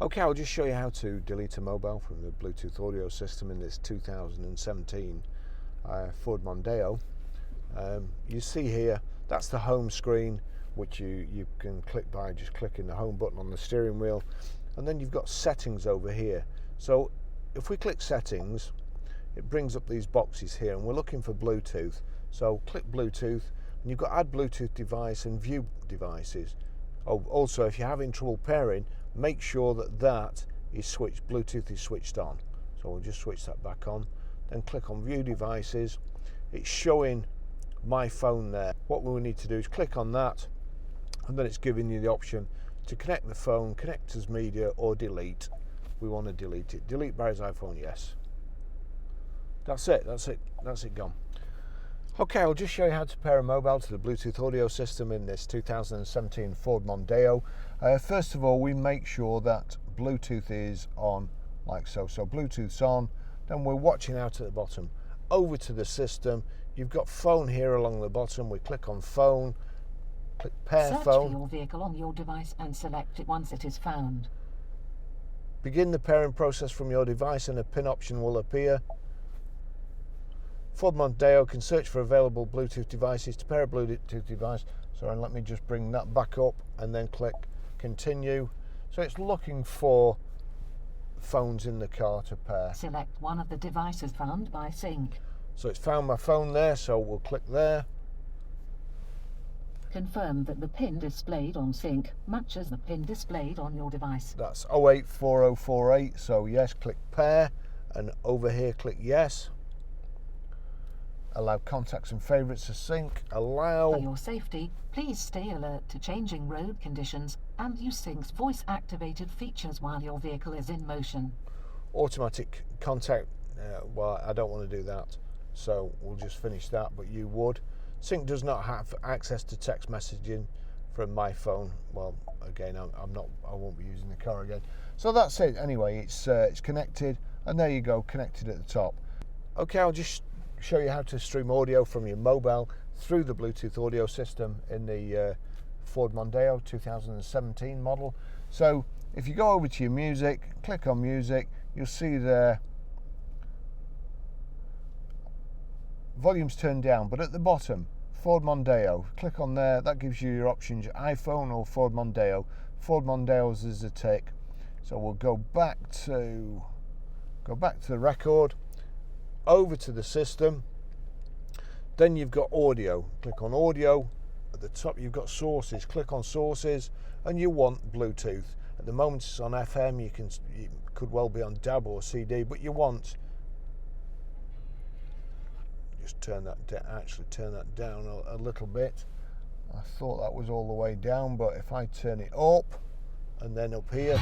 Okay, I'll just show you how to delete a mobile from the Bluetooth audio system in this 2017 Ford Mondeo. You see here, that's the home screen, which you can click by just clicking the home button on the steering wheel. And then you've got settings over here. So if we click settings, it brings up these boxes here, and we're looking for Bluetooth. So click Bluetooth, and you've got add Bluetooth device and view devices. Oh, also, if you're having trouble pairing, make sure that is switched, Bluetooth is switched on. So we'll just switch that back on, then click on view devices. It's showing my phone there. What we need to do is click on that, and then it's giving you the option to connect the phone, connect as media, or delete. We want to delete it. Delete Barry's iPhone, yes. That's it gone. Okay, I'll just show you how to pair a mobile to the Bluetooth audio system in this 2017 Ford Mondeo. First of all, we make sure that Bluetooth is on, like so. So Bluetooth's on, then we're watching out at the bottom. Over to the system, you've got phone here along the bottom. We click on phone, click pair phone. Search for your vehicle on your device and select it once it is found. Begin the pairing process from your device and a pin option will appear. Ford Mondeo can search for available Bluetooth devices to pair a Bluetooth device. So let me just bring that back up and then click continue. So it's looking for phones in the car to pair. Select one of the devices found by sync. So it's found my phone there, so we'll click there. Confirm that the pin displayed on sync matches the pin displayed on your device. That's 084048, so yes, click pair, and over here click yes. Allow contacts and favourites to sync. Allow. For your safety, please stay alert to changing road conditions and use Sync's voice-activated features while your vehicle is in motion. Automatic contact, well, I don't want to do that, so we'll just finish that, but you would. Sync does not have access to text messaging from my phone. Well, again, I won't be using the car again. So that's it. Anyway, it's connected, and there you go, connected at the top. Okay, I'll just show you how to stream audio from your mobile through the Bluetooth audio system in the Ford Mondeo 2017 model. So if you go over to your music, click on music, you'll see there volume's turned down, but at the bottom, Ford Mondeo, click on there. That gives you your options, your iPhone or Ford Mondeo. Ford Mondeo's is a tick. So we'll go back to the record, over to the system. Then you've got audio. Click on audio. At the top you've got sources. Click on sources, and you want Bluetooth. At the moment it's on FM. You could well be on DAB or CD, but you want. Just turn that down a little bit. I thought that was all the way down, but if I turn it up and then up here,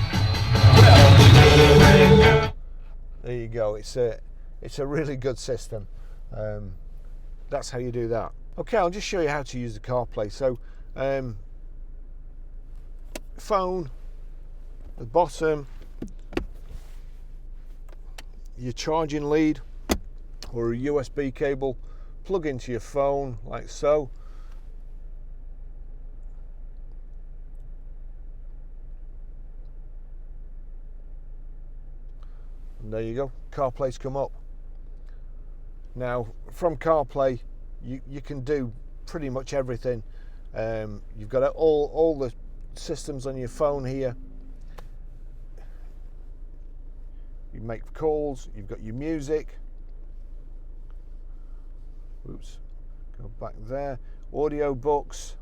there you go. It's a really good system. That's how you do that. Okay, I'll just show you how to use the CarPlay. So phone, the bottom, your charging lead or a USB cable, plug into your phone like so. And there you go, CarPlay's come up. Now from CarPlay you can do pretty much everything. You've got all the systems on your phone here. You make calls, you've got your music. Oops, go back there. Audio books,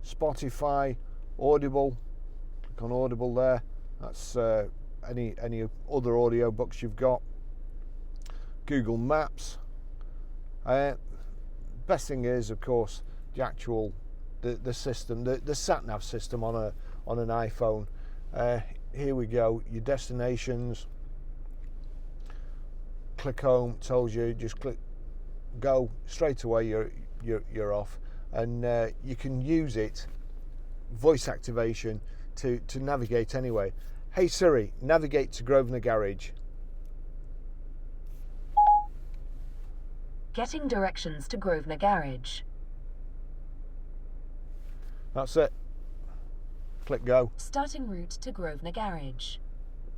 Spotify, Audible. Click on Audible there. That's any other audio books you've got. Google Maps. Best thing is, of course, the actual the system, the sat nav system on an iPhone. Here we go. Your destinations. Click home. Tells you just click. Go straight away. You're off, and you can use it, voice activation, to navigate anyway. Hey Siri, navigate to Grosvenor Garage. Getting directions to Grosvenor Garage. That's it. click go. Starting route to Grosvenor Garage.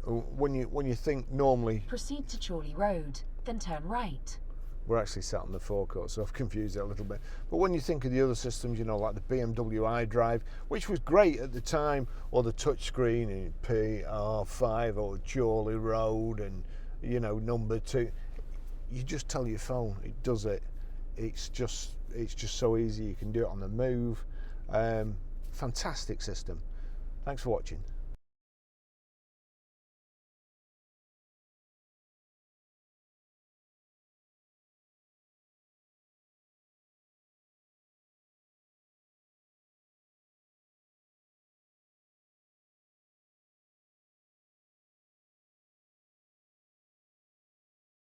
When you think normally, Proceed to Chorley Road, then turn right. we're actually sat on the forecourt, so I've confused it a little bit. But when you think of the other systems, you know, like the BMW iDrive, which was great at the time, or the touchscreen in PR5 or Chorley Road, and you know, number 2, you just tell your phone, it does it. It's just so easy. You can do it on the move. Fantastic system. Thanks for watching.